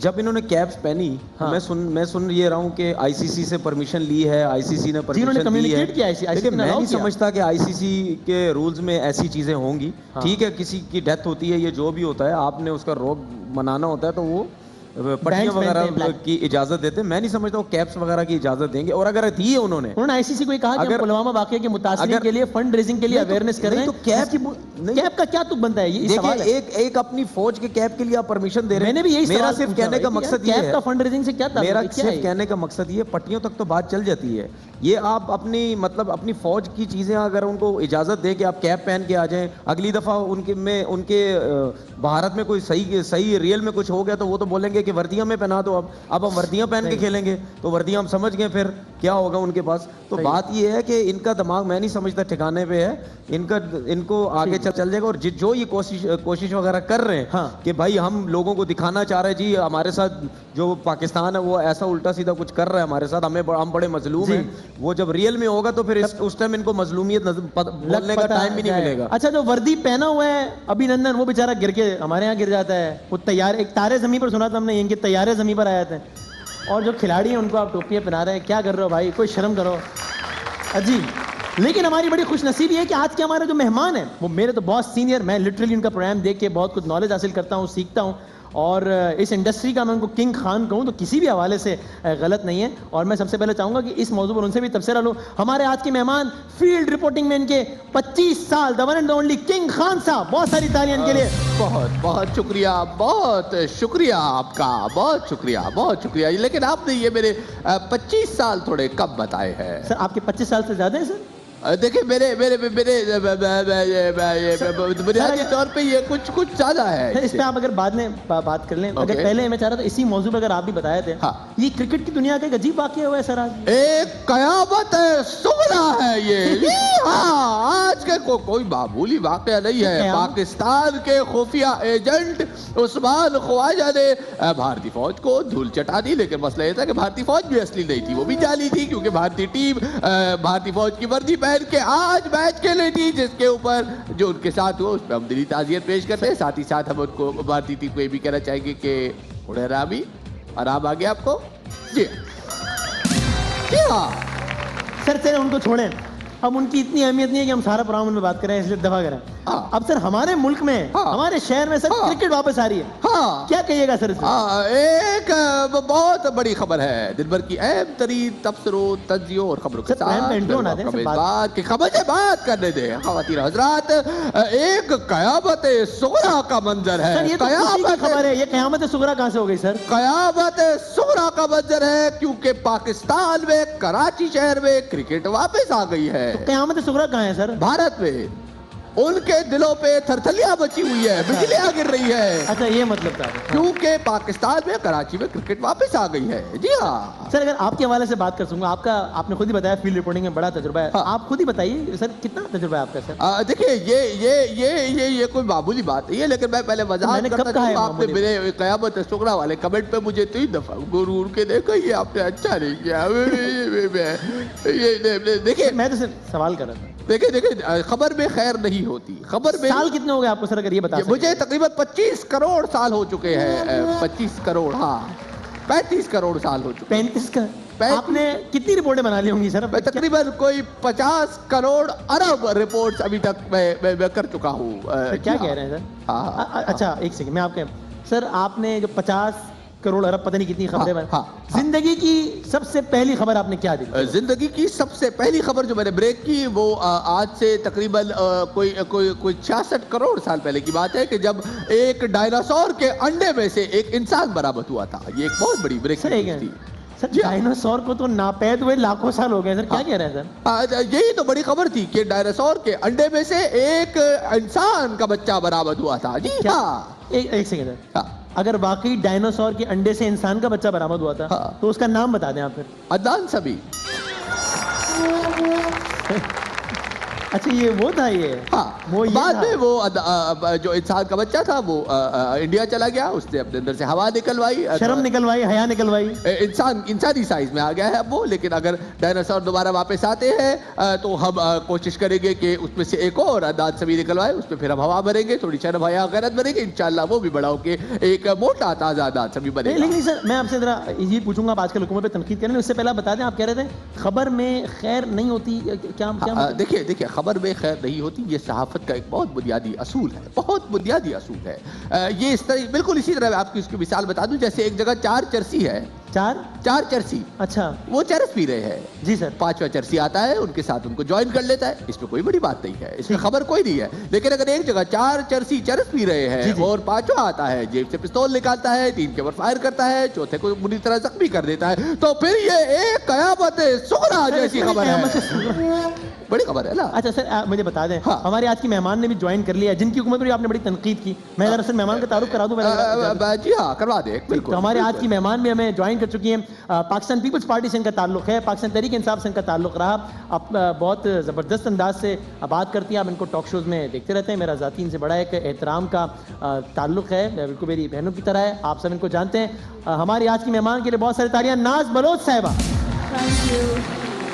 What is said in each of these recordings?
جب انہوں نے کیپس پہنی میں سن یہ رہا ہوں کہ آئی سی سی سے پرمیشن لی ہے, آئی سی سی نے پرمیشن دی ہے, لیکن میں نہیں سمجھتا کہ آئی سی سی کے رولز میں ایسی چیزیں ہوں گی. ٹھیک ہے, کسی کی ڈیتھ ہوتی ہے, یہ جو بھی ہوتا ہے, آپ نے اس کا روگ منانا ہوتا ہے تو وہ پٹیاں وغیرہ کی اجازت دیتے ہیں. میں نہیں سمجھتا وہ کیپس وغیرہ کی اجازت دیں گے, اور اگر دی ہے انہوں نے آئی سی سی کو کہا کہ پلوامہ واقعے کے متاثرین کے لیے فنڈ ریزنگ کے لیے اویئرنیس کر رہے ہیں, تو کیپ کا کیا تک بنتا ہے؟ یہ سوال ہے. ایک اپنی فوج کے کیپ کے لیے آپ پرمیشن دے رہے ہیں. میں نے بھی یہی میرا صرف کہنے کا مقصد یہ ہے, کیپ کا فنڈ ریزنگ سے کیا تعلق ہے؟ میرا صرف کہنے کا مقصد یہ, پٹیوں تک تو بات چل جاتی ہے. یہ آپ اپنی مطلب اپنی فوج کی چیزیں اگر ان کو اجازت دے کہ آپ کیپ پہن کے آ جائیں, اگلی دفعہ ان کے بھارت میں کوئی صحیح ریئل میں کچھ ہو گیا تو وہ تو بولیں گے کہ وردیاں میں پہنا دو, اب ہم وردیاں پہن کے کھیلیں گے, تو وردیاں ہم سمجھ گئے پھر کیا ہوگا ان کے پاس. تو بات یہ ہے کہ ان کا دماغ میں نہیں سمجھتا ٹھکانے پہ ہے, ان کو آگے چل جائے گا. اور جو یہ کوشش وغیرہ کر رہے ہیں کہ بھائی ہم لوگوں کو دکھانا چاہ رہے ہیں جی ہمارے ساتھ جو پاکستان ہے وہ ایسا الٹا سیدھا کچھ کر رہا ہے ہمارے ساتھ, ہم بڑے مظلوم ہیں, وہ جب ریئل میں ہوگا تو پھر اس ٹائم ان کو مظلومیت بولنے کا ٹائم بھی نہیں ملے گا. اچھا, جو وردی پہنا ہوا ہے ابھی نندن, وہ بیچارہ گر کے ہمارے یہاں گر جاتا ہے. وہ ایک تارے زمین پر سنا تھا ہم نے, ان کے تیارے زمین پر آئے تھے, اور جو کھلاڑی ہیں ان کو آپ ٹوپیاں پہنا رہے ہیں. کیا کر رہے ہو بھائی, کوئی شرم کرو. عجیب. لیکن ہماری بڑی خوش نصیبی ہے کہ آج کے ہمارے جو مہمان ہیں وہ میرے تو بہت سینئر, میں لٹرلی ان کا پروگرام دیکھ کے بہت کچھ نالج حاصل کرتا ہوں, سیکھتا ہوں, اور اس انڈسٹری کا میں ان کو کنگ خان کہوں تو کسی بھی حوالے سے غلط نہیں ہے. اور میں سب سے پہلے چاہوں گا کہ اس موضوع پر ان سے بھی تبصرہ لوں. ہمارے آج کے مہمان فیلڈ رپورٹنگ میں ان کے 25 سال, the one and only king Khan صاحب. بہت ساری تالیاں ان کے لیے. بہت شکریہ, بہت شکریہ آپ کا, بہت شکریہ. لیکن آپ نے یہ میرے 25 سال تھوڑے کم بتائے ہیں. سر آپ کے 25 سال سے زیادہ ہیں سر. دیکھیں میرے بنیادی طور پہ یہ کچھ زیادہ ہے. اس پہ آپ اگر بعد میں بات کر لیں, اگر پہلے میں چاہ رہا تھا اسی موضوع پہ اگر آپ بھی بتائے تھے. یہ کرکٹ کی دنیا کا ایک عجیب واقعہ ہوا ہے سر آج. ایک قیامت صغریٰ ہے یہ. آج کے کوئی معمولی واقعہ نہیں ہے. پاکستان کے خفیہ ایجنٹ عثمان خواجہ نے بھارتی فوج کو دھول چٹا دی, لیکن مسئلہ یہ تھا کہ بھارتی فوج بھی اصلی نہیں تھی, وہ بھی جعلی تھی, کیونکہ بھارتی ٹیم بھارتی فوج کی وردی پہن کے آج میچ کھیلی تھی, جس کے اوپر جو ان کے ساتھ ہوا اس پہ ہم دلی تعزیت پیش کرتے ہیں. ساتھ ہی ساتھ ہم ان کو بھارتی ٹیم کو یہ بھی کہنا چاہیں گے کہ اڑے رامی آرام آ گیا آپ کو. جی ہاں سر ان کو چھوڑیں, اب ان کی اتنی اہمیت نہیں ہے کہ ہم سارا پروگرام ان میں بات کریں, اس لیے دفاع کریں. اب سر ہمارے ملک میں, ہمارے شہر میں سر کرکٹ واپس آ رہی ہے, کیا کہیے گا سر اس میں؟ ایک بہت بڑی خبر ہے, دن بھر کی اہم ترین تبصروں, تجزیوں اور خبروں کے ساتھ خبر سے بات کرنے دیں. خواتین حضرات, ایک قیامت صغریٰ کا منظر ہے. خبر ہے, یہ قیامت صغریٰ کہاں سے ہو گئی سر؟ قیامت صغریٰ کا منظر ہے کیونکہ پاکستان میں کراچی شہر میں کرکٹ واپس آ گئی ہے. قیامت صغریٰ کہاں ہے سر؟ بھارت میں. ان کے دلوں پہ تھرتھلیاں بچی ہوئی ہے, بجلیاں گر رہی ہے. اچھا یہ مطلب تھا, کیونکہ پاکستان میں کراچی میں کرکٹ واپس آ گئی ہے. جی ہاں سر, اگر آپ کے حوالے سے بات کر سکوں گا, آپ نے خود ہی بتایا فیلڈ رپورٹنگ میں بڑا تجربہ ہے, آپ خود ہی بتائیے سر کتنا تجربہ ہے آپ کا سر؟ دیکھیے یہ کوئی معمولی بات نہیں ہے, لیکن میں پہلے وضاحت کرتا ہوں. آپ نے میرے قیامت صغریٰ والے کمنٹ پہ مجھے 3 دفعہ غرور کے دیکھا, یہ آپ نے اچھا نہیں کیا. دیکھیے میں تو صرف سوال کر رہا تھا. دیکھیں خبر میں خیر نہیں ہوتی. خبر میں سال کتنے ہو گئے آپ کو سر, اگر یہ بتا سکتے؟ مجھے تقریباً 25 کروڑ سال ہو چکے ہیں. 25 کروڑ, ہاں 35 کروڑ سال ہو چکے. 35 کا آپ نے کتنی رپورٹیں بنا لی ہوں گی سر؟ تقریباً کوئی 50 کروڑ ارب رپورٹس ابھی تک میں کر چکا ہوں. کیا کہہ رہے ہیں سر؟ اچھا ایک سیکنڈ, میں آپ کے سر, آپ نے جو 50 کروڑ ارب پتہ نہیں کتنی خبریں زندگی کی سب سے پہلی خبر آپ نے کیا دی؟ زندگی کی سب سے پہلی خبر جو میں نے بریک کی وہ آج سے تقریباً کوئی 66 کروڑ سال پہلے کی بات ہے, کہ جب ایک ڈائناسور کے انڈے میں سے ایک انسان برآمد ہوا تھا. یہ ایک بہت بڑی بریک تھی. سر ڈائناسور کو تو ناپید ہوئے لاکھوں سال ہو گئے سر, کیا کہہ رہے ہیں سر؟ یہی تو بڑی خبر تھی کہ ڈائناسور کے انڈے میں سے ایک انسان کا بچہ برآمد ہوا تھا. جی ہاں. ایک سیکنڈ سر, اگر واقعی ڈائناسور کے انڈے سے انسان کا بچہ برآمد ہوا تھا تو اس کا نام بتا دیں آپ پھر. عدنان سبی. اچھا یہ وہ تھا یہ ہاں وہ یہ بعد تھا۔ میں وہ جو انسان کا بچہ تھا وہ انڈیا چلا گیا, اس نے اپنے اندر سے ہوا نکلوائی, شرم نکلوائی, حیا نکلوائی. انسانی سائز میں آ گیا ہے اب وہ. لیکن اگر ڈائناسور دوبارہ واپس آتے ہیں تو ہم کوشش کریں گے کہ اس میں سے ایک اور دانت سبھی نکلوائے, اس پہ پھر ہم ہوا بھریں گے, تھوڑی شرم حیا غیرت بھریں گے, انشاءاللہ وہ بھی بڑا ہو کے ایک موٹا تازہ دانت سبھی بنے گا. لیکن سر میں آپ سے ذرا یہ پوچھوں گا, آپ آج کل حکومت پہ تنقید کریں, اس سے پہلے آپ بتا دیں, آپ کہہ رہے تھے خبر میں خیر نہیں ہوتی, کیا دیکھیے خبر میں خیر نہیں ہوتی, یہ صحافت کا ایک بہت بنیادی اصول ہے, بہت بنیادی اصول ہے. یہ اس طرح بالکل اسی طرح آپ کی اس کی مثال بتا دوں, جیسے ایک جگہ 4 چرسی ہے, 4 چرسی, اچھا وہ چرس پی رہے ہیں جی سر, 5واں چرسی آتا ہے ان کے ساتھ ان کو جوائن کر لیتا ہے, اس میں کوئی بڑی بات نہیں ہے, اس میں خبر کوئی نہیں ہے. لیکن اگر ایک جگہ 4 چرسی چرس پی رہے ہیں اور 5واں آتا ہے, جیب سے پستول نکالتا ہے, 3 کے اوپر فائر کرتا ہے, چوتھے کو بری طرح زخمی کر دیتا ہے, تو پھر یہ ایک قیامت صغریٰ جیسی خبر ہے, بڑی خبر ہے نا. اچھا سر مجھے بتا دیں, ہمارے آج کی مہمان نے بھی جوائن کر لیا, جن کی حکومت پر آپ نے بڑی تنقید کی, میں ذرا سر مہمان کا تعارف کرا دوں. جی ہاں کروا دیں بالکل. ہمارے آج کی مہمان بھی ہمیں جوائن کر چکی ہیں, پاکستان پیپلز پارٹی سے ان کا تعلق ہے, پاکستان تحریک انصاف سے ان کا تعلق رہا, اب بہت زبردست انداز سے بات کرتی ہیں, آپ ان کو ٹاک شوز میں دیکھتے رہتے ہیں, میرا ذاتی ان سے بڑا ایک احترام کا تعلق ہے, بالکل میری بہنوں کی طرح ہے, آپ سب ان کو جانتے ہیں. ہماری آج کی مہمان کے لیے بہت ساری تالیاں. ناز بلوچ صاحبہ,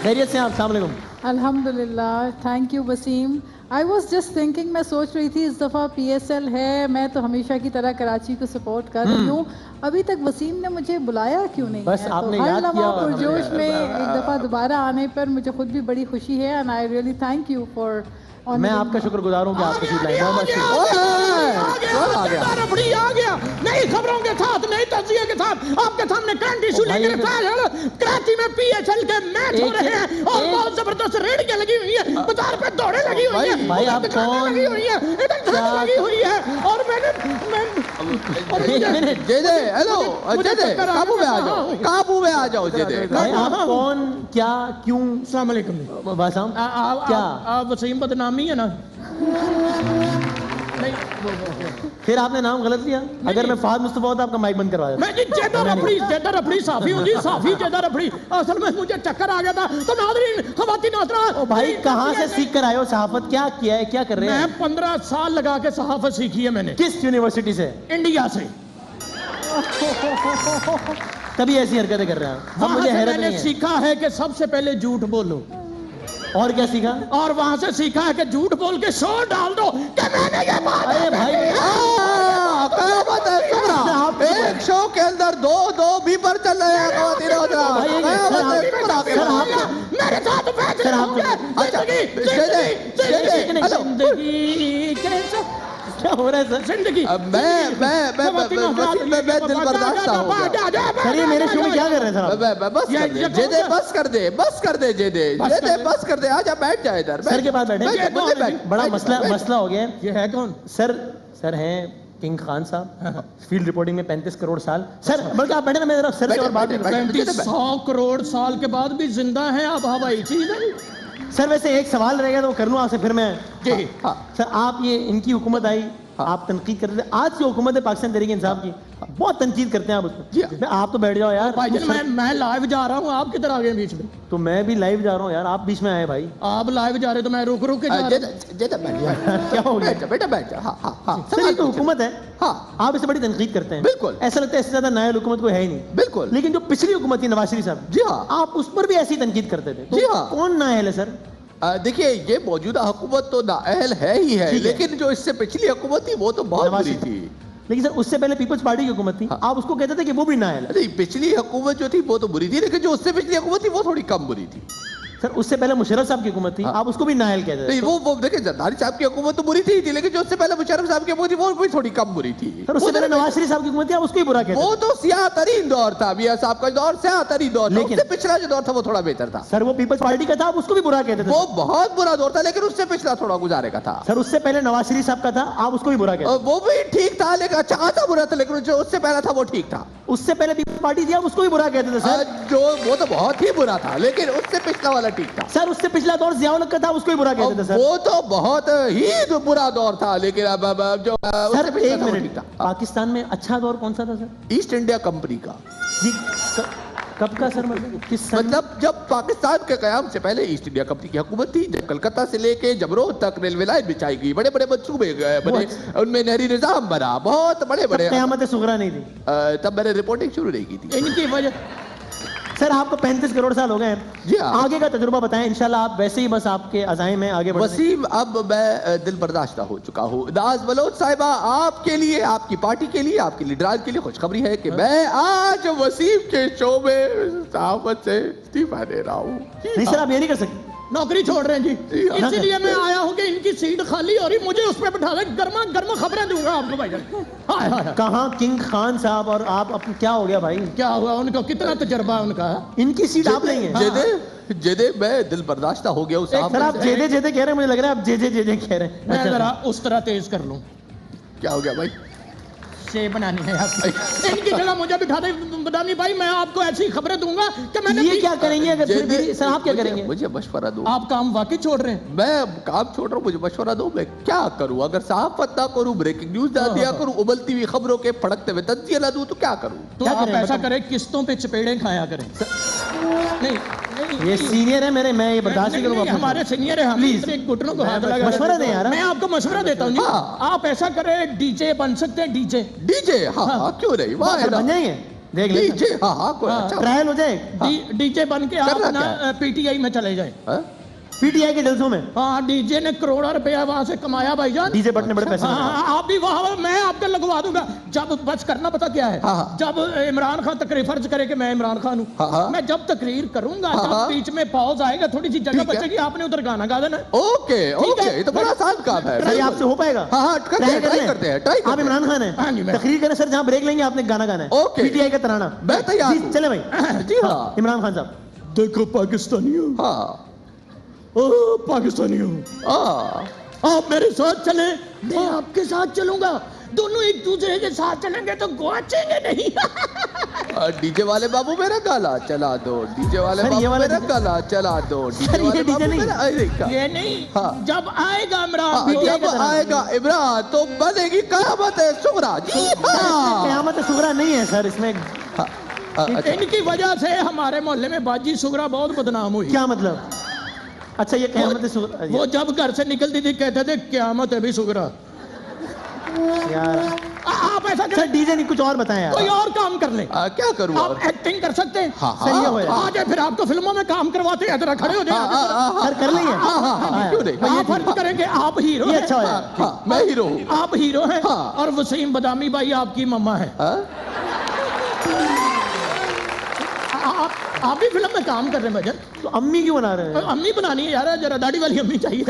خیریت سے ہیں آپ؟ السلام علیکم. الحمدللہ, thank you Wasim. I was just thinking, میں سوچ رہی تھی اس دفعہ پی ایس ایل ہے, میں تو ہمیشہ کی طرح کراچی کو سپورٹ کر رہی ہوں, ابھی تک وسیم نے مجھے بلایا کیوں نہیں بس ہے؟ آپ نے تو ہر یاد کیا, لمحہ پرجوش میں ایک دفعہ دوبارہ آنے پر مجھے خود بھی بڑی خوشی ہے, and I really thank you for. میں آپ کا شکر گزار ہوں کہ آپ تشریف لائے. ربڑی آ گیا, نئی خبروں کے ساتھ, نئی تجزیے کے ساتھ آپ کے سامنے کرنٹ ایشو لے کر کراچی میں پی ایس ایل کے میچ ہو رہے ہیں, اور بہت زبردست ریڑیاں لگی ہوئی ہیں, بازار پہ دوڑیں لگی ہوئی ہیں, بھائی آپ کون لگی ہوئی ہیں, لگی ہوئی ہے, اور میں نے ہیلو قابو میں آ جاؤ, قابو میں آ جاؤ. بھائی آپ کون, کیا, کیوں؟ السلام علیکم. واسام کیا آپ وسیم بدنامی ہے نا؟ پھر آپ نے نام غلط لیا. اگر میں فہد مصطفیٰ ہوتا آپ کا مائک بند کروا دیتا. میں جی جیدہ رفڑی صافی ہوں جی, صافی جیدہ رفڑی. اصل میں مجھے چکر آ گیا تھا. تو ناظرین, خواتین حضرات, بھائی کہاں سے سیکھ کر آئے ہو صحافت, کیا کیا ہے, کیا کر رہے ہیں؟ میں 15 سال لگا کے صحافت سیکھی ہے میں نے. کس یونیورسٹی سے؟ انڈیا سے. تبھی ایسی حرکتیں کر رہے ہیں. اب وہاں مجھے سے حیرت میں نے نہیں ہے. سیکھا ہے کہ سب سے پہلے جھوٹ بولو, اور کیا سیکھا؟ اور وہاں سے سیکھا ہے کہ جھوٹ بول کے شور ڈال دو کہ میں نے یہ بات. ارے بھائی قیامت ہے صغریٰ, ایک شو کے اندر 2 بیپر چل رہے ہیں خواتین حضرات. میرے ساتھ فیصلے ہوں گے. زندگی کیا ہو رہا ہے سر؟ زندگی میں دل برداشتہ ہو گیا. سر یہ میرے شو میں کیا کر رہے ہیں سر؟ بس کر دے جیدے, بس کر دے, آجا بیٹھ جائے ادھر. سر کے پاس بیٹھے, بڑا مسئلہ ہو گیا ہے. یہ ہے کون؟ سر ہیں کنگ خان صاحب, فیلڈ رپورٹنگ میں 35 کروڑ سال. سر بلکہ آپ بیٹھے نا, میں ذرا سر سے اور بات نہیں کرتا. 100 کروڑ سال کے بعد بھی زندہ ہیں آپ, ہوائی چیز ہے. سر ویسے ایک سوال رہ گیا تو وہ کر لوں آپ سے, پھر میں. جی سر آپ یہ ان کی حکومت آئی, آپ تنقید کرتے تھے, آج کی حکومت ہے پاکستان تحریک انصاف کی, بہت تنقید کرتے ہیں آپ اس پہ. آپ تو بیٹھ جاؤ یار. بھائی جان میں لائیو جا رہا ہوں, آپ کدھر آ گئے بیچ میں؟ تو میں بھی لائیو جا رہا ہوں یار, آپ بیچ میں آئے بھائی. آپ لائیو جا رہے تو میں رک کے جا رہا ہوں. کیا ہو گیا بیٹا بیٹھ. سر یہ تو حکومت ہے, آپ اسے بڑی تنقید کرتے ہیں. بالکل. ایسا لگتا ہے اس سے زیادہ نائب حکومت کوئی ہے ہی نہیں. بالکل. لیکن جو پچھلی حکومت تھی نواز شریف صاحب, جی ہاں, آپ اس پر بھی ایسی تنقید کرتے تھے. جی ہاں. کون نااہل ہے سر؟ دیکھیے یہ موجودہ حکومت تو نااہل ہے ہی ہے, لیکن جو اس سے پچھلی حکومت تھی وہ تو بہت بری تھی. لیکن سر اس سے پہلے پیپلز پارٹی کی حکومت تھی, آپ اس کو کہتے تھے کہ وہ بھی نااہل ہے. نہیں, پچھلی حکومت جو تھی وہ تو بری تھی, لیکن جو اس سے پچھلی حکومت تھی وہ تھوڑی کم بری تھی. سر اس سے پہلے مشرف صاحب کی حکومت تھی, آپ اس کو بھی نااہل کہتے تھے. وہ دیکھیں زرداری صاحب کی حکومت تو بری تھی, لیکن جو اس سے پہلے مشرف صاحب کی حکومت تھی وہ بھی تھوڑی کم بری تھی. سر اس سے پہلے نواز شریف صاحب کی حکومت تھی, آپ اس کو ہی برا کہتے تھے. وہ تو سیاہ ترین دور تھا, میاں صاحب کا دور سیاہ ترین دور, لیکن اس سے پچھلا جو دور تھا وہ تھوڑا بہتر تھا. سر وہ پیپلز پارٹی کا تھا, آپ اس کو بھی برا کہتے تھے. وہ بہت برا دور تھا, لیکن اس سے پچھلا تھوڑا گزارے کا تھا. سر اس سے پہلے نواز شریف صاحب کا تھا, آپ اس کو بھی برا کہتے تھے. وہ بھی ٹھیک تھا, لیکن اچھا خاصا برا تھا, لیکن جو اس سے پہلا تھا وہ ٹھیک تھا. اس سے پہلے پیپلز پارٹی تھی, آپ اس کو بھی برا کہتے تھے. سر جو وہ تو بہت ہی برا تھا, لیکن اس سے پچھلا والا ٹھیک تھا. سر اس سے پچھلا دور ضیاء الحق کا تھا, اس کو بھی برا کہتے تھے. سر وہ تو بہت ہی برا دور تھا, لیکن اب جو سر ایک منٹ, پاکستان میں اچھا دور کون سا تھا سر؟ ایسٹ انڈیا کمپنی کا. جی کب کا سر مطلب کس سن؟ مطلب جب پاکستان کے قیام سے پہلے ایسٹ انڈیا کمپنی کی حکومت تھی، جب کلکتہ سے لے کے جمروہ تک ریلوے لائن بچھائی گئی، بڑے بڑے منصوبے بنے، ان میں نہری نظام بنا، بہت بڑے بڑے. قیامت صغریٰ نہیں تھی تب میں نے رپورٹنگ شروع نہیں کی تھی. ان کی وجہ سر آپ کو 35 کروڑ سال ہو گئے ہیں. جی ہاں. آگے کا تجربہ بتائیں انشاءاللہ. آپ ویسے ہی بس آپ کے عزائم ہیں آگے بڑھنے. وسیم اب میں دل برداشتہ ہو چکا ہوں. ناز بلوچ صاحبہ آپ کے لیے، آپ کی پارٹی کے لیے، آپ کے لیڈران کے لیے خوشخبری ہے کہ میں آج وسیم کے شو میں صحافت سے استعفیٰ دے رہا ہوں. نہیں سر آپ یہ نہیں کر سکتے. نوکری چھوڑ رہے ہیں جی. اسی لیے میں آیا ہوں کہ ان کی سیٹ خالی ہو رہی، مجھے اس پہ بٹھا دیں. گرما گرما خبریں دوں گا آپ کو بھائی جان. کہاں کنگ خان صاحب اور آپ کیا ہو گیا بھائی؟ کیا ہوا ان کو؟ کتنا تجربہ ان کا؟ ان کی سیٹ آپ نہیں ہے. جدے میں دل برداشتہ ہو گیا ہوں. سر آپ جے جے کہہ رہے ہیں، مجھے لگ رہا ہے آپ جے جے کہہ رہے ہیں. میں ذرا اس طرح تیز کر لوں. کیا ہو گیا بھائی؟ شے بنانی ہے آپ ان کی جگہ مجھے بٹھا دیں. بدامی بھائی میں آپ کو ایسی خبریں دوں گا کہ میں نے یہ کیا کریں گے اگر سر آپ کیا کریں گے؟ مجھے مشورہ دو. آپ کام واقعی چھوڑ رہے ہیں؟ میں کام چھوڑ رہا ہوں، مجھے مشورہ دو. میں کیا کروں؟ اگر صحافت نہ کروں، بریکنگ نیوز نہ دیا کروں، ابلتی ہوئی خبروں کے پھڑکتے ہوئے تجزیہ نہ دوں تو کیا کروں؟ تو آپ ایسا کریں قسطوں پہ چپیڑیں کھایا کریں. نہیں یہ سینئر ہے میرے، میں یہ برداشت نہیں کروں گا. ہمارے سینئر ہیں، ہم ایک گھٹنوں کو ہاتھ لگا. مشورہ دیں یار. میں آپ کو مشورہ دیتا ہوں جی. آپ ایسا کریں ڈی جے بن سکتے ہیں. ڈی جے ہاں کیوں نہیں؟ بن جائیں گے. دیکھ لیں ہاں ٹرائل ہو جائے. ڈی جے بن کے آپ نا پی ٹی آئی میں چلے جائیں. پی ٹی آئی کے جلسوں میں. ہاں ڈی جے نے کروڑوں روپیہ وہاں سے کمایا بھائی جان. ڈی جے بٹ نے بڑے پیسے. آپ بھی وہاں، میں آپ کو لگوا دوں گا. جب بس کرنا پتا کیا ہے، جب عمران خان تقریر، فرض کرے کہ میں عمران خان ہوں، میں جب تقریر کروں گا، جب بیچ میں پاؤز آئے گا، تھوڑی سی جگہ بچے گی، آپ نے ادھر گانا گا دینا. اوکے یہ تو بڑا آسان کام ہے. سر آپ سے ہو پائے گا؟ ہاں ٹرائی کرتے ہیں. آپ عمران خان ہیں، تقریر کریں سر، جہاں بریک لیں گے آپ نے گانا گانا ہے. پی ٹی آئی کا ترانہ. میں تیار ہوں. چلے بھائی. جی ہاں عمران خان صاحب. دیکھو پاکستانیوں، پاکستانیوں، آپ میرے ساتھ چلیں، میں آپ کے ساتھ چلوں گا. دونوں ایک دوسرے کے ساتھ چلیں گے تو گواچیں گے نہیں. ڈی جے والے بابو میرا گالا چلا دو. ڈی جے والے بابو میرا گالا چلا دو. ڈی جے والے بابو میرا یہ نہیں. جب آئے گا عمران، جب آئے گا عمران تو بنے گی قیامت صغریٰ. جی ہاں قیامت صغریٰ نہیں ہے سر اس میں. ان کی وجہ سے ہمارے محلے میں باجی صغریٰ بہت بدنام ہوئی. کیا مطلب؟ اچھا یہ قیامت صغریٰ. وہ جب گھر سے نکلتی تھی کہتے تھے قیامت ہے بھی صغریٰ. یار آپ ایسا سر ڈی جے نہیں کچھ اور بتائیں یار. کوئی اور کام کر لیں. کیا کروں؟ آپ ایکٹنگ کر سکتے ہیں. صحیح ہو آ جائے پھر آپ کو فلموں میں کام کرواتے ہیں. ذرا کھڑے ہو جائیں سر، کر لیں گے. آپ فرض کریں کہ آپ ہیرو یہ ہیں. اچھا ہو جائے. میں ہیرو ہوں. آپ ہیرو ہیں اور وسیم بدامی بھائی آپ کی مما ہے. آپ بھی فلم میں کام کر رہے ہیں بھجن. تو امی کیوں بنا رہے ہیں؟ امی بنانی ہے یار، ذرا داڑھی والی امی چاہیے.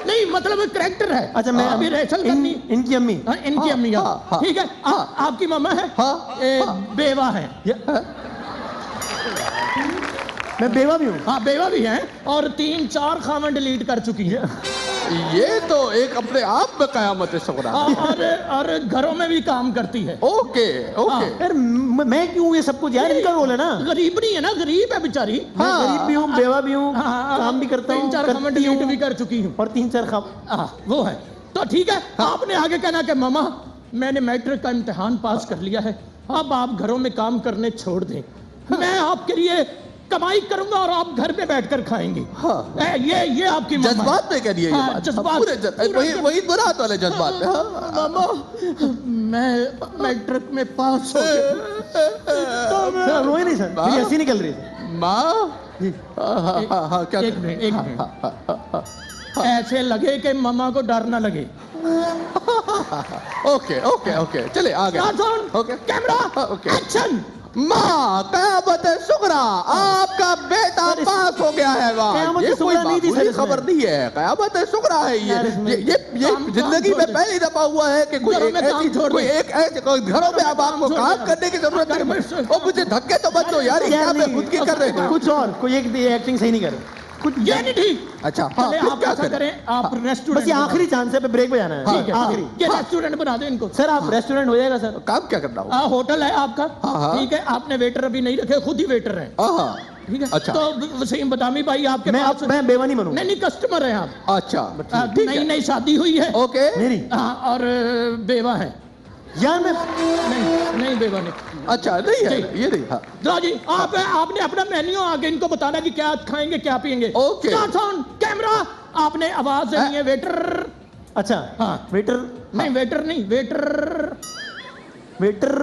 نہیں مطلب کریکٹر ہے. اچھا میں ابھی ریچل کرنی. ان کی امی. ان کی امی ٹھیک ہے. آپ کی ماما ہے، بیوہ ہے. میں بیوہ بھی ہوں. ہاں بیوہ بھی ہیں اور 3-4 خاون ڈیلیٹ کر چکی ہے. یہ تو ایک اپنے آپ میں قیامت صغریٰ. اور گھروں میں بھی کام کرتی ہے. اوکے یار میں کیوں یہ سب کچھ یار ان کا رول ہے نا. غریب نہیں ہے نا، غریب ہے بیچاری. میں غریب بھی ہوں، بیوہ بھی ہوں، کام بھی کرتا ہوں. 3-4 خاون ڈیلیٹ بھی کر چکی ہوں. اور 3-4 خاون وہ ہے. تو ٹھیک ہے، آپ نے آگے کہنا کہ ماما میں نے میٹرک کا امتحان پاس کر لیا ہے، اب آپ گھروں میں کام کرنے چھوڑ دیں، میں آپ کے لیے کمائی کروں گا اور آپ گھر پہ بیٹھ کر کھائیں گے. یہ آپ کی جذبات میں کہہ دیا یہ بات. جذبات وہی برات والے جذبات. ماما میں میٹرک میں پاس ہو گیا. سر روئے نہیں سر، میری ہنسی نکل رہی ہے. ماں ایک منٹ ایسے لگے کہ ماما کو ڈر نہ لگے. اوکے چلے آگے. Camera action. ماں قیامت صغریٰ، آپ کا بیٹا پاس ہو گیا ہے. یہ کوئی معمولی خبر نہیں ہے، قیامت صغریٰ ہے. یہ زندگی میں پہلی دفعہ ہوا ہے کہ کوئی ایک گھروں میں اب آپ کو کام کرنے کی ضرورت ہے. اور مجھے دھکے تو مت دو یار، کیا میں خود کی کر رہے ہیں. کچھ اور کوئی ایک ایکٹنگ صحیح نہیں کر رہے. یہ نہیں ٹھیک. اچھا آپ ایسا کریں، آپ ریسٹورنٹ. بس یہ آخری چانس ہے، پہ بریک پہ جانا ہے. ٹھیک ہے آخری. یہ ریسٹورنٹ بنا دیں ان کو. سر آپ ریسٹورنٹ ہو جائے گا سر. کام کیا کرنا ہوگا؟ ہوٹل ہے آپ کا. ٹھیک ہے، آپ نے ویٹر ابھی نہیں رکھے، خود ہی ویٹر ہیں. ٹھیک ہے. اچھا تو وسیم بدامی بھائی آپ کے پاس. میں بیوہ نہیں بنوں. نہیں کسٹمر ہیں آپ. اچھا نئی شادی ہوئی ہے. اوکے. میری اور بیوہ ہے. یار میں نہیں بیوہ نہیں. اچھا نہیں ہے یہ نہیں. ہاں ذرا جی آپ نے اپنا مینیو آگے ان کو بتانا کہ کیا کھائیں گے کیا پئیں گے. اوکے. Start on camera. آپ نے آواز دینی ہے ویٹر. اچھا ہاں ویٹر نہیں ویٹر نہیں ویٹر. Waiter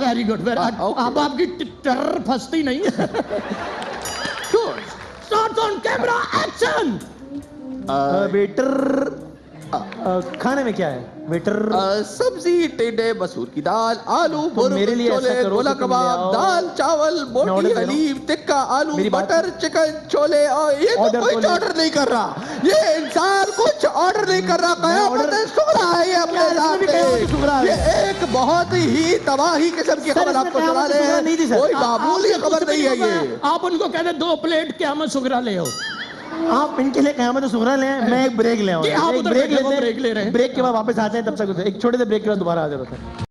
very good. اب آپ کی ٹر پھنستی نہیں ہے. Start on camera action. Waiter کھانے میں کیا ہے ویٹر؟ سبزی ٹنڈے مسور کی دال آلو میرے لیے ایسا چھولے کرو گولا کہ تم کباب لے آؤ. دال چاول میں بوٹی آرڈر کر رہا حلیم ٹکا آلو میری بات بٹر چکن چھولے. اور یہ تو آرڈر کچھ تو آرڈر نہیں کر رہا. یہ انسان کچھ آرڈر نہیں کر رہا. قیامت سغرا ہے یہ اپنے ذات. یہ ایک بہت ہی تباہی قسم کی خبر آپ کو سنا رہے ہیں. کوئی معمولی خبر نہیں ہے یہ. آپ ان کو کہتے 2 پلیٹ قیامت سغرا لے آؤ. آپ ان کے لیے قیامت سغرا لیں میں ایک بریک لے آؤں. جی آپ ایک ادھر بریک بیٹھے ہو، لیتے بریک لے رہے ہیں. بریک کے بعد واپس آتے ہیں. تب تک ایک چھوٹے سے بریک کے بعد دوبارہ حاضر ہوتے ہیں.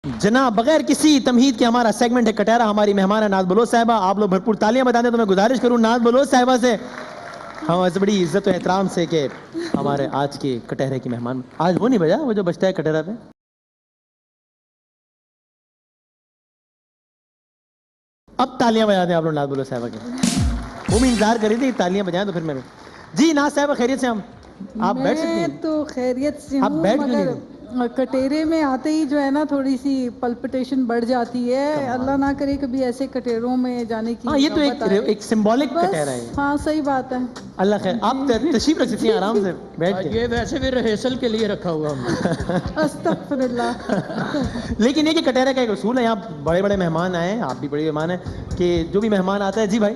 جناب بغیر کسی تمہید کے ہمارا سیگمنٹ ہے کٹہرا. ہماری مہمان ہے ناز بلوچ صاحبہ. آپ لوگ بھرپور تالیاں بتا دیں. تو میں گزارش کروں ناز بلوچ صاحبہ سے ہم ایسے بڑی عزت و احترام سے کہ ہمارے آج کے کٹہرے کی مہمان. آج وہ نہیں بجا وہ جو بجتا ہے کٹہرا پہ. اب تالیاں بجا دیں آپ لوگ ناز بلوچ صاحبہ کے. وہ بھی انتظار کر رہی تھی تالیاں بجائیں تو پھر میں جی ناز صاحبہ خیریت سے. ہم آپ بیٹھ سکتی میں ہیں. تو خیریت سے آپ ہوں بیٹھ کیوں نہیں مگر کٹیرے میں آتے ہی جو ہے نا تھوڑی سی پلپٹیشن بڑھ جاتی ہے. اللہ نہ کرے کبھی ایسے کٹیروں میں جانے کی. ہاں یہ تو ایک سمبولک کٹہرا ہے. ہاں صحیح بات ہے. اللہ خیر. آپ تشریف رکھ سکتی ہیں آرام سے بیٹھ کے. یہ ویسے بھی ریہرسل کے لیے رکھا ہوا ہم. استغفر اللہ. لیکن یہ کہ کٹہرے کا ایک اصول ہے. یہاں بڑے بڑے مہمان آئے ہیں. آپ بھی بڑے مہمان ہیں کہ جو بھی مہمان آتا ہے. جی بھائی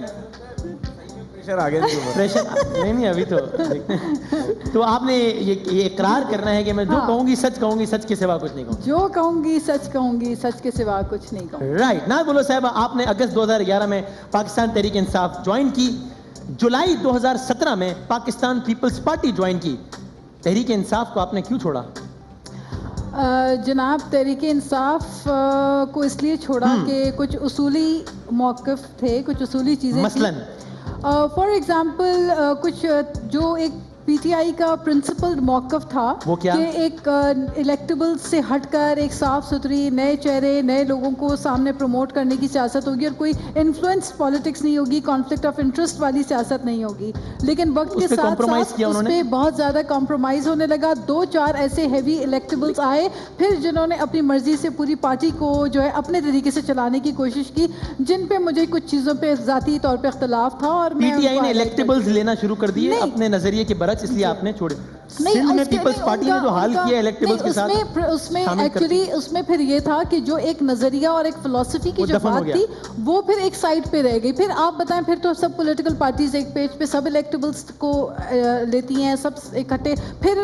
آگے پریشر نہیں ابھی تو تو آپ نے یہ اقرار کرنا ہے کہ میں جو کہوں گی سچ کہوں گی سچ کے سوا کچھ نہیں کہوں. جو کہوں گی سچ کے سوا کچھ نہیں کہوں. رائٹ. ناز بلوچ صاحبہ آپ نے اگست 2011 میں پاکستان تحریک انصاف جوائن کی. جولائی 2017 میں پاکستان پیپلز پارٹی جوائن کی. تحریک انصاف کو آپ نے کیوں چھوڑا؟ جناب تحریک انصاف کو اس لیے چھوڑا کہ کچھ اصولی موقف تھے. کچھ اصولی چیزیں مثلاً فار ایگزامپل کچھ جو ایک پی ٹی آئی کا پرنسپل موقف تھا وہ کیا کہ ایک الیکٹیبل سے ہٹ کر ایک صاف ستھری نئے چہرے نئے لوگوں کو سامنے پروموٹ کرنے کی سیاست ہوگی اور کوئی انفلوئنس پالیٹکس نہیں ہوگی. کانفلکٹ آف انٹرسٹ والی سیاست نہیں ہوگی. لیکن وقت کے ساتھ ساتھ اس پہ بہت زیادہ کمپرومائز ہونے لگا. 2-4 ایسے ہیوی الیکٹیبلس آئے پھر جنہوں نے اپنی مرضی سے پوری پارٹی کو جو ہے اپنے طریقے سے چلانے کی کوشش کی جن پہ مجھے کچھ چیزوں پہ ذاتی طور پہ اختلاف تھا. اور پی ٹی آئی نے الیکٹیبلز لینا شروع کر دیے اپنے نظریے کے برعکس اس لیے آپ نے چھوڑے. سندھ میں پیپلز پارٹی نے جو حال کیا الیکٹیبلز کے ساتھ اس میں ایکچولی اس میں پھر یہ تھا کہ جو ایک نظریہ اور ایک فلسفی کی جو بات تھی وہ پھر ایک سائڈ پہ رہ گئی. پھر آپ بتائیں پھر تو سب پولیٹیکل پارٹیز ایک پیج پہ سب الیکٹیبلز کو لیتی ہیں سب اکٹھے. پھر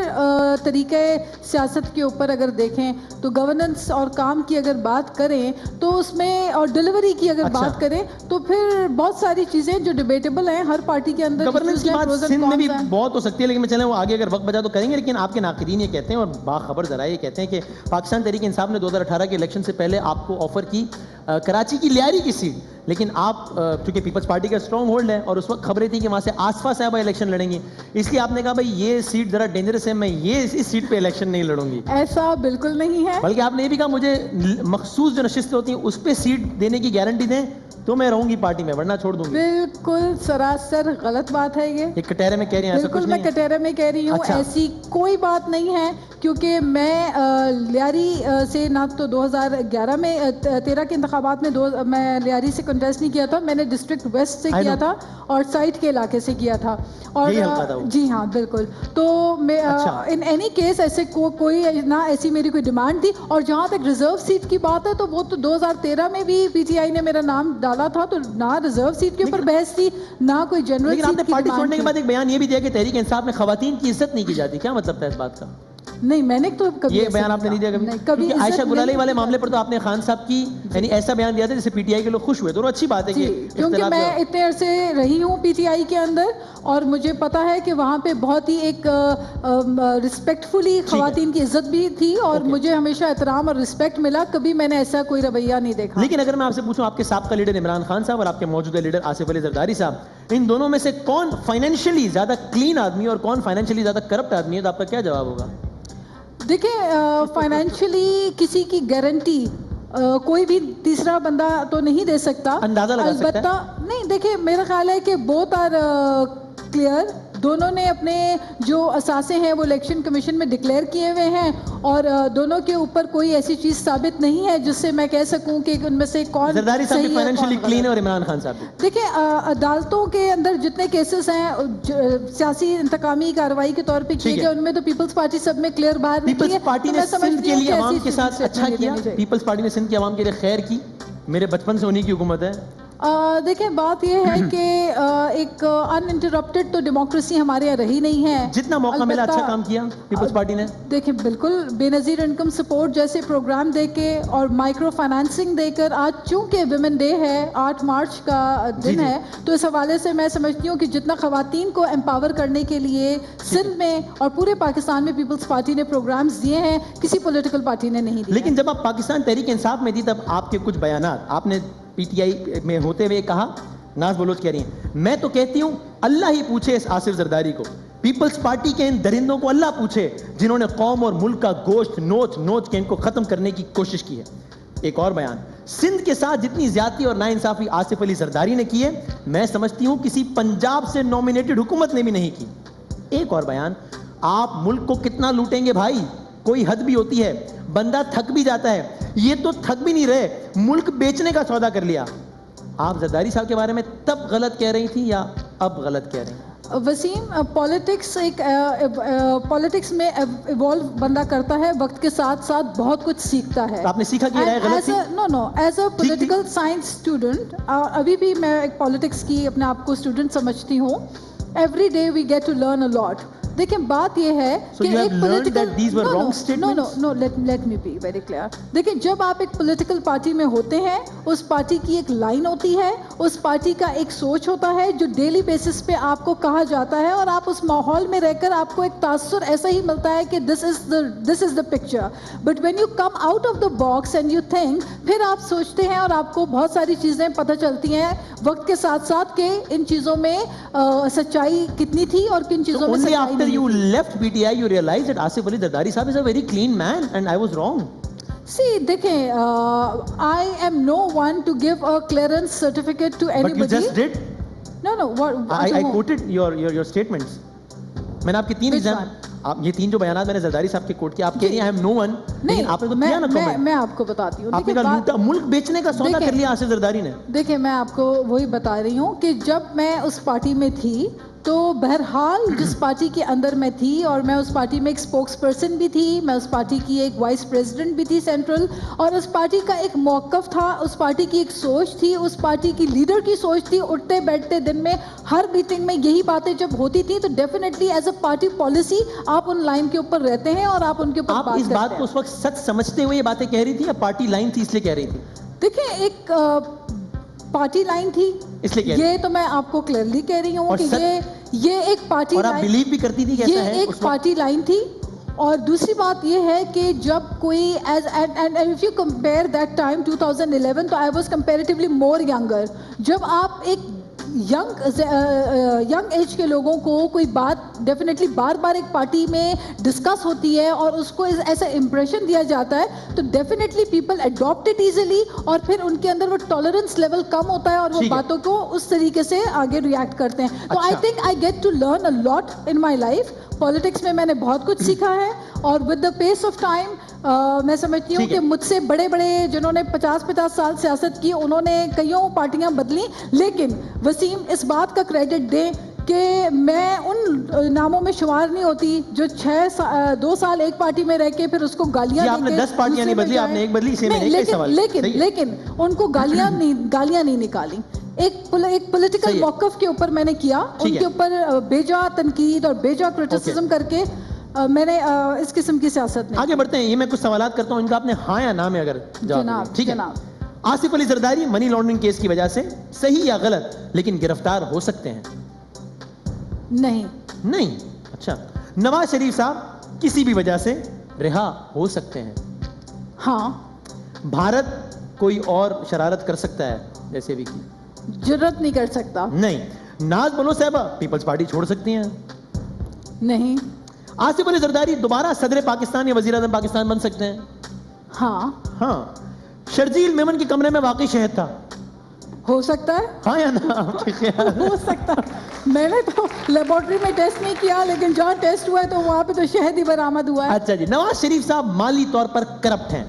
طریقہ سیاست کے اوپر اگر دیکھیں تو گورننس اور کام کی اگر بات کریں تو اس میں اور ڈیلیوری کی اگر بات کریں تو پھر بہت ساری چیزیں جو ڈیبیٹیبل ہیں ہر پارٹی کے اندر. گورننس کی بات سندھ میں بھی بہت ہو سکتی ہے لیکن میں چلیں وہ آگے اگر وقت بچا تو کریں گے. لیکن آپ کے ناقدین یہ کہتے ہیں اور باخبر ذرائع یہ کہتے ہیں کہ پاکستان تحریک انصاف نے 2018 کے الیکشن سے پہلے آپ کو آفر کی کراچی کی لیاری کی سیٹ. لیکن آپ چونکہ پیپلز پارٹی کا اسٹرانگ ہولڈ ہے اور اس وقت خبریں تھیں کہ وہاں سے آصفہ صاحبہ الیکشن لڑیں گی اس لیے آپ نے کہا بھائی یہ سیٹ ذرا ڈینجرس ہے میں یہ اس سیٹ پہ الیکشن نہیں لڑوں گی. ایسا بالکل نہیں ہے. بلکہ آپ نے یہ بھی کہا مجھے مخصوص جو نشستیں ہوتی ہیں اس پہ سیٹ دینے کی گارنٹی دیں تو میں رہوں گی پارٹی میں ورنہ چھوڑ دوں گی. بالکل سراسر غلط بات ہے یہ. کٹہرے میں کہہ رہی ہیں ایسا کچھ نہیں. بالکل میں کٹہرے میں کہہ رہی ہوں ایسی کوئی بات نہیں ہے کیونکہ میں لیاری سے نہ تو 2011 میں 13 کے انتخابات میں میں لیاری سے کنٹیسٹ نہیں کیا تھا. میں نے ڈسٹرکٹ ویسٹ سے کیا تھا اور سائٹ کے علاقے سے کیا تھا. اور جی ہاں بالکل. تو میں ان اینی کیس ایسے کوئی نہ ایسی میری کوئی ڈیمانڈ تھی. اور جہاں تک ریزرو سیٹ کی بات ہے تو وہ تو 2013 میں بھی پی ٹی آئی نے میرا نام ڈالا تھا تو نہ ریزرو سیٹ کے اوپر بحث تھی نہ کوئی جنرل. لیکن آپ نے پارٹی چھوڑنے کے بعد ایک بیان یہ بھی دیا کہ تحریک انصاف میں خواتین کی عزت نہیں کی جاتی. کیا مطلب تھا اس بات کا؟ نہیں میں نے تو کبھی یہ بیان آپ نے نہیں دیا کبھی؟ کبھی عائشہ گلالئی والے معاملے پر تو آپ نے خان صاحب کی یعنی ایسا بیان دیا تھا جس سے پی ٹی آئی کے لوگ خوش ہوئے، تو اچھی بات ہے کہ کیونکہ میں اتنے عرصے رہی ہوں پی ٹی آئی کے اندر اور مجھے پتا ہے کہ وہاں پہ بہت ہی ایک رسپیکٹفلی خواتین کی عزت بھی تھی اور مجھے ہمیشہ احترام اور رسپیکٹ ملا، کبھی میں نے ایسا کوئی رویہ نہیں دیکھا. لیکن اگر میں آپ سے پوچھوں آپ کے سابقہ لیڈر عمران خان صاحب اور آپ کے موجودہ لیڈر آصف علی زرداری صاحب، ان دونوں میں سے کون فائنینشلی زیادہ کلین آدمی اور کون فائنینشلی زیادہ کرپٹ آدمی ہے، تو آپ کا کیا جواب ہوگا؟ دیکھیں فائنینشلی کسی کی گارنٹی کوئی بھی تیسرا بندہ تو نہیں دے سکتا، اندازہ لگا سکتا ہے. البتہ نہیں، دیکھیں میرا خیال ہے کہ بوتھ آر کلیئر. دونوں نے اپنے جو اثاثے ہیں وہ الیکشن کمیشن میں ڈکلیئر کیے ہوئے ہیں اور دونوں کے اوپر کوئی ایسی چیز ثابت نہیں ہے جس سے میں کہہ سکوں کہ ان میں سے کون زرداری صاحب صحیح ہے فائنینشلی کلین ہے اور عمران خان صاحب بھی. دیکھیں عدالتوں کے اندر جتنے کیسز ہیں سیاسی انتقامی کارروائی کے طور پہ کیے گئے ان میں تو پیپلز پارٹی سب میں کلیئر باہر نکلی ہے. پیپلز پارٹی نے سندھ کے لیے عوام کے ساتھ اچھا کیا، پیپلز پارٹی نے سندھ کی عوام کے لیے خیر کی، میرے بچپن سے انہی کی حکومت ہے. دیکھیں بات یہ ہے کہ ایک ان انٹرپٹڈ تو ڈیموکریسی ہمارے یہاں رہی نہیں ہے. جتنا موقع ملا اچھا کام کیا پیپلز پارٹی نے. دیکھیں بالکل بے نظیر انکم سپورٹ جیسے پروگرام دے کے اور مائکرو فائنانسنگ دے کر، آج چونکہ ویمن ڈے ہے 8 مارچ کا دن ہے، تو اس حوالے سے میں سمجھتی ہوں کہ جتنا خواتین کو امپاور کرنے کے لیے سندھ میں اور پورے پاکستان میں پیپلز پارٹی نے پروگرامز دیے ہیں، کسی پولیٹیکل پارٹی نے نہیں دیے. لیکن جب آپ پاکستان تحریک انصاف میں تھی تب آپ کے کچھ بیانات آپ نے پی ٹی آئی میں ہوتے ہوئے کہا، ناز بلوچ کہہ رہی ہیں میں تو کہتی ہوں اللہ ہی پوچھے اس آصف زرداری کو، پیپلز پارٹی کے ان درندوں کو اللہ پوچھے جنہوں نے قوم اور ملک کا گوشت نوچ نوچ کے ان کو ختم کرنے کی کوشش کی ہے. ایک اور بیان، سندھ کے ساتھ جتنی زیادتی اور ناانصافی آصف علی زرداری نے کی ہے میں سمجھتی ہوں کسی پنجاب سے نومینیٹڈ حکومت نے بھی نہیں کی. ایک اور بیان، آپ ملک کو کتنا لوٹیں گے بھائی، کوئی حد بھی ہوتی ہے، بندہ تھک بھی جاتا ہے. یہ تو تھک بھی نہیں رہے، ملک بیچنے کا سودا کر لیا. آپ زرداری صاحب کے بارے میں تب غلط کہہ رہی تھی یا اب غلط کہہ رہی ہیں؟ وسیم، پالیٹکس میں ایوالو بندہ کرتا ہے، وقت کے ساتھ ساتھ بہت کچھ سیکھتا ہے. آپ نے سیکھا کہ رائے غلط تھی؟ No as a political science student, ابھی بھی میں ایک پالیٹکس کی اپنے آپ کو اسٹوڈنٹ سمجھتی ہوں. Every day we get to learn a lot. دیکھیں بات یہ ہے کہ ایک let me be very clear. دیکھیں جب آپ ایک پولیٹیکل پارٹی میں ہوتے ہیں، اس پارٹی کی ایک لائن ہوتی ہے، اس پارٹی کا ایک سوچ ہوتا ہے جو ڈیلی بیسس پہ آپ کو کہا جاتا ہے، اور آپ اس ماحول میں رہ کر آپ کو ایک تاثر ایسا ہی ملتا ہے کہ this is the picture. But when you come out of the box and you think, پھر آپ سوچتے ہیں اور آپ کو بہت ساری چیزیں پتہ چلتی ہیں وقت کے ساتھ ساتھ کہ ان چیزوں میں سچائی کتنی تھی اور کن چیزوں میں سچائی نہیں. You left PTI, you realized that Asif Ali Zardari Sahab is a very clean man and I was wrong. See, دیکھیں I am no one to give a clearance certificate to anybody. But you just did. No. I quoted your statements. میں نے آپ کے 3 exam, آپ یہ 3 جو بیانات میں نے زرداری صاحب کے کوٹ کیا، آپ کہہ رہی ہیں I am no one. لیکن آپ نے تو کیا نا کمنٹ. میں آپ کو بتاتی ہوں. آپ نے کہا لوٹا، ملک بیچنے کا سودا کر لیا آصف زرداری نے. دیکھیں میں آپ کو وہی بتا رہی ہوں کہ جب میں اس پارٹی میں تھی تو بہرحال جس پارٹی کے اندر میں تھی، اور میں اس پارٹی میں ایک اسپوکس پرسن بھی تھی، میں اس پارٹی کی ایک وائس پریزیڈنٹ بھی تھی سینٹرل، اور اس پارٹی کا ایک موقف تھا، اس پارٹی کی ایک سوچ تھی، اس پارٹی کی لیڈر کی سوچ تھی. اٹھتے بیٹھتے دن میں ہر میٹنگ میں یہی باتیں جب ہوتی تھیں تو definitely as a party policy آپ ان لائن کے اوپر رہتے ہیں اور آپ ان کے اوپر بات کرتے ہیں. آپ اس بات کو اس وقت سچ سمجھتے ہوئے یہ باتیں کہہ رہی تھی یا پارٹی لائن تھی اس لیے کہہ رہی تھی؟ دیکھیں ایک پارٹی لائن تھی اس لیے، یہ تو میں آپ کو کلیئرلی کہہ رہی ہوں کہ یہ ایک پارٹی لائن، اور آپ بلیو بھی کرتی تھی یہ ایک پارٹی لائن تھی. اور دوسری بات یہ ہے کہ جب کوئی and if you compare that time 2011 تو I was comparatively more younger. جب آپ ایک ینگ ایج کے لوگوں کو کوئی بات ڈیفینیٹلی بار بار ایک پارٹی میں ڈسکس ہوتی ہے اور اس کو ایسا امپریشن دیا جاتا ہے تو definitely people adapt it easily, اور پھر ان کے اندر وہ ٹالرنس لیول کم ہوتا ہے اور وہ باتوں کو اس طریقے سے آگے ریئیکٹ کرتے ہیں. تو I think I get to learn a lot in my life. Politics میں میں نے بہت کچھ سیکھا ہے، اور with the pace of time میں سمجھتی ہوں کہ مجھ سے بڑے بڑے جنہوں نے 50 سال سیاست کی انہوں نے کئیوں پارٹیاں بدلیں، لیکن وسیم اس بات کا کریڈٹ دیں کہ میں ان ناموں میں شمار نہیں ہوتی جو 2 سال ایک پارٹی میں رہ کے پھر اس کو گالیاں آپ نے 10 پارٹیاں نہیں بدلی، آپ نے ایک بدلی. لیکن ان کو گالیاں نہیں نکالی. ایک پولیٹیکل موقف کے اوپر میں نے کیا، ان کے اوپر بیجا تنقید اور بیجا کرٹیسزم کر کے میں نے اس قسم کی سیاست نہیں. آگے بڑھتے ہیں, یہ میں کچھ سوالات کرتا ہوں, ان کا آپ نے ہاں یا نہ میں اگر جواب, ٹھیک ہے. Asif Ali Zardari money laundering case کی وجہ سے صحیح یا غلط لیکن گرفتار ہو سکتے ہیں؟ نہیں. اچھا. نواز شریف صاحب کسی بھی وجہ سے رہا ہو سکتے ہیں؟ ہاں. بھارت کوئی اور شرارت کر سکتا ہے جیسے بھی کی؟ جرت نہیں کر سکتا. نہیں. ناز بنو صاحبہ پیپلز پارٹی چھوڑ سکتی ہیں؟ نہیں. آصف علی زرداری دوبارہ صدر پاکستان یا وزیر اعظم پاکستان بن سکتے ہیں؟ ہاں. شرجیل میمن کے کمرے میں واقعی شہد تھا؟ ہو سکتا ہے. ہاں یا نہ؟ ہو سکتا ہے. میں نے تو لیبورٹری میں ٹیسٹ نہیں کیا, لیکن جہاں ٹیسٹ ہوا ہے تو وہاں پہ تو شہد ہی برآمد ہوا ہے. اچھا جی. نواز شریف صاحب مالی طور پر کرپٹ ہیں؟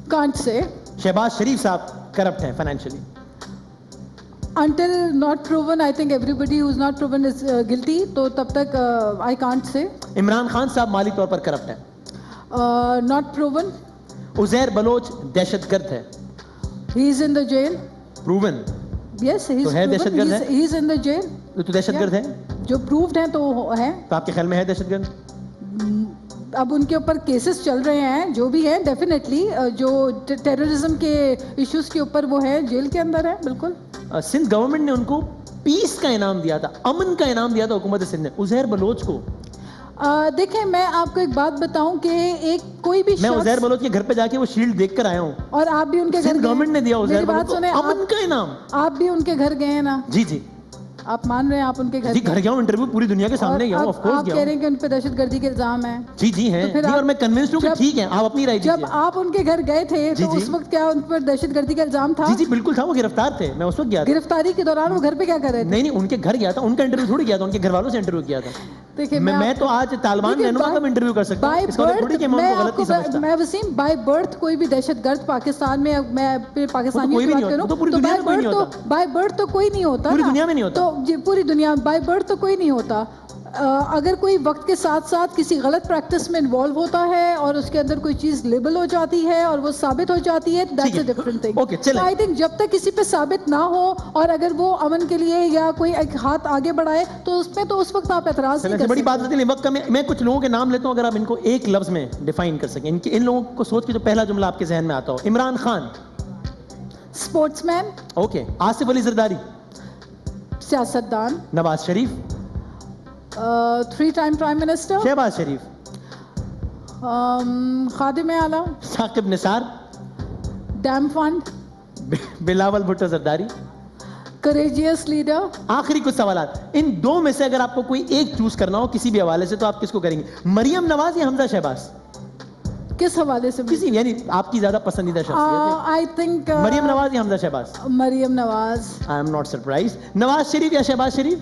Can't say. شہباز شریف صاحب کرپٹ ہیں financially? Until not proven, I think everybody who's not proven is guilty. تو تب تک I can't say. Imran Khan صاحب مالی طور پر کرپٹ ہیں؟ Not proven. عزیر بلوچ دہشت گرد ہے؟ He is in the jail. Proven? Yes, he is تو ہے دہشت proven. گرد ہے؟ He is in the jail. تو دہشت گرد ہے جو proved ہیں تو ہے. تو آپ کے خیال میں ہے دہشت گرد؟ اب ان کے اوپر کیسز چل رہے ہیں, جو بھی ہیں ڈیفینیٹلی جو ٹیررزم کے ایشوز کے اوپر وہ ہے جیل کے اندر ہے. بالکل. سندھ گورنمنٹ نے ان کو پیس کا انعام دیا تھا, امن کا انعام دیا تھا حکومت سندھ نے عزیر بلوچ کو. دیکھیں میں آپ کو ایک بات بتاؤں کہ ایک کوئی بھی میں عزیر بلوچ کے گھر پہ جا کے وہ شیلڈ دیکھ کر آیا ہوں, اور آپ بھی ان کے گھر سندھ گورنمنٹ نے دیا عزیر بلوچ کو امن کا انعام. آپ بھی ان کے گھر گئے ہیں نا؟ جی جی. آپ مان رہے ہیں آپ ان کے گھر جی گھر گیا ہوں, انٹرویو پوری دنیا کے سامنے گیا ہوں, آف کورس آپ گیا کہہ ہوں. رہے ہیں کہ ان پہ دہشت گردی کے الزام ہیں. جی جی ہیں, اور میں کنونسڈ ہوں کہ ٹھیک ہے, آپ اپنی رائے دیجیے. جب آپ ان کے گھر گئے تھے تو اس وقت کیا ان پر دہشت گردی کا الزام تھا؟ جی جی بالکل تھا, وہ گرفتار تھے, میں اس وقت گیا تھا. گرفتاری کے دوران وہ گھر پہ کیا کر رہے تھے؟ نہیں ان کے گھر گیا تھا, ان کا انٹرویو تھوڑی کیا تھا, ان کے گھر والوں سے انٹرویو کیا تھا. میں تو آج طالبان رہنما کا انٹرویو کر سکتا ہوں, اس وقت تھوڑی کہ میں ان کو غلطی سمجھتا. میں وسیم بائی برتھ کوئی بھی دہشت گرد پاکستان میں, میں پاکستانیوں کی بات کروں تو بائی برتھ تو کوئی نہیں ہوتا, پوری دنیا میں نہیں ہوتا. تو پوری دنیا بائی برتھ تو کوئی نہیں ہوتا. اگر کوئی وقت کے ساتھ ساتھ کسی غلط پریکٹس میں انوالو ہوتا ہے اور اس کے اندر کوئی چیز لیبل ہو جاتی ہے اور وہ ثابت ہو جاتی ہے, that's a different thing. I think جب تک کسی پہ ثابت نہ ہو اور اگر وہ امن کے لیے یا کوئی ایک ہاتھ آگے بڑھائے تو اس پہ تو اس وقت آپ اعتراض نہیں کر سکتے. بڑی بات ہوتی ہے وقت کا. میں کچھ لوگوں کے نام لیتا ہوں, اگر آپ ان کو ایک لفظ میں ڈیفائن کر سکیں, ان لوگوں کو سوچ کے جو پہلا جملہ آپ کے ذہن میں آتا ہو. Imran Khan sportsman. Okay. Asif Ali Zardari سیاستدان. Nawaz Sharif 3 time prime minister. Shahbaz Sharif خادم اعلیٰ. Saqib Nisar dam fund. Bilawal Bhutto Zardari courageous leader. آخری کچھ سوالات, ان دو میں سے اگر آپ کو کوئی ایک چوز کرنا ہو کسی بھی حوالے سے تو آپ کس کو کریں گے؟ مریم نواز یا حمزہ شہباز؟ کس حوالے سے؟ کسی یعنی آپ کی زیادہ پسندیدہ شخصیت. آئی تھنک مریم نواز یا Hamza Shahbaz? Maryam Nawaz. I am not surprised. Nawaz Sharif یا شہباز شریف؟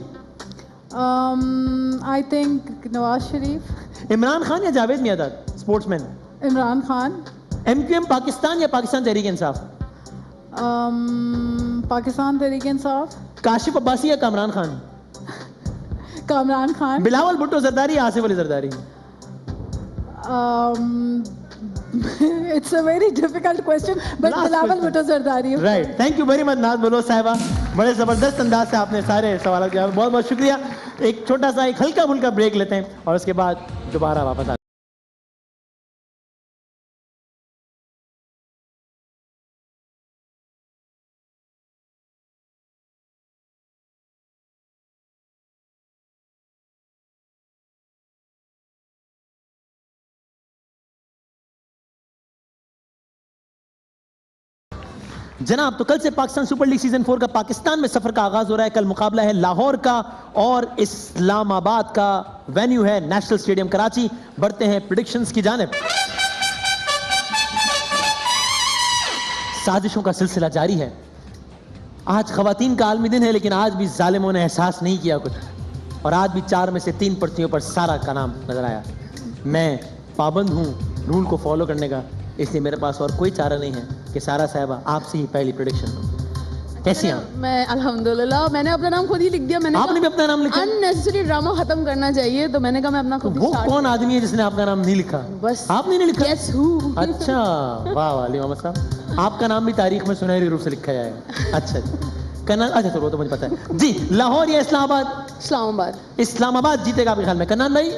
I think Nawaz Sharif. عمران خان یا Javed Miandad sportsman? Imran Khan. M Q M Pakistan یا پاکستان تحریک انصاف؟ پاکستان تحریک انصاف. کاشف عباسی یا کامران خان؟ کامران خان. بلاول بھٹو زرداری یا Asif Ali Zardari? It's a very difficult question, but Bilawal Bhutto Zardari. Right. Thank you very much ناز بلوچ صاحبہ, بڑے زبردست انداز سے آپ نے سارے سوالات کے جواب. بہت بہت شکریہ. ایک چھوٹا سا ایک ہلکا پھلکا بریک لیتے ہیں اور اس کے بعد دوبارہ واپس آتے ہیں. جناب تو کل سے پاکستان سپر لیگ سیزن 4 کا پاکستان میں سفر کا آغاز ہو رہا ہے. کل مقابلہ ہے لاہور کا اور اسلام آباد کا. وینیو ہے نیشنل اسٹیڈیم کراچی. بڑھتے ہیں پریڈکشنز کی جانب. سازشوں کا سلسلہ جاری ہے. آج خواتین کا عالمی دن ہے, لیکن آج بھی ظالموں نے احساس نہیں کیا کچھ, اور آج بھی 4 میں سے 3 پرچیوں پر سارا کا نام نظر آیا. میں پابند ہوں رول کو فالو کرنے کا, اس لیے میرے پاس اور کوئی چارہ نہیں ہے کہ سارا صاحبہ آپ سے ہی پہلی پریڈکشن دو. کیسی ہیں؟ میں الحمدللہ میں نے اپنا نام خود ہی لکھ دیا. میں نے آپ نے بھی اپنا نام لکھا؟ اننیسیسری ڈرامہ ختم کرنا چاہیے, تو میں نے کہا میں اپنا خود. وہ کون آدمی ہے جس نے آپ کا نام نہیں لکھا؟ بس آپ نے نہیں لکھا؟ Guess who? اچھا واہ واہ علی محمد صاحب, آپ کا نام بھی تاریخ میں سنہری روپ سے لکھا جائے گا. اچھا کنان, اچھا تو وہ تو مجھے پتا ہے. جی لاہور یا اسلام آباد؟ اسلام آباد. اسلام آباد جیتے گا آپ کے خیال میں. کنان بھائی؟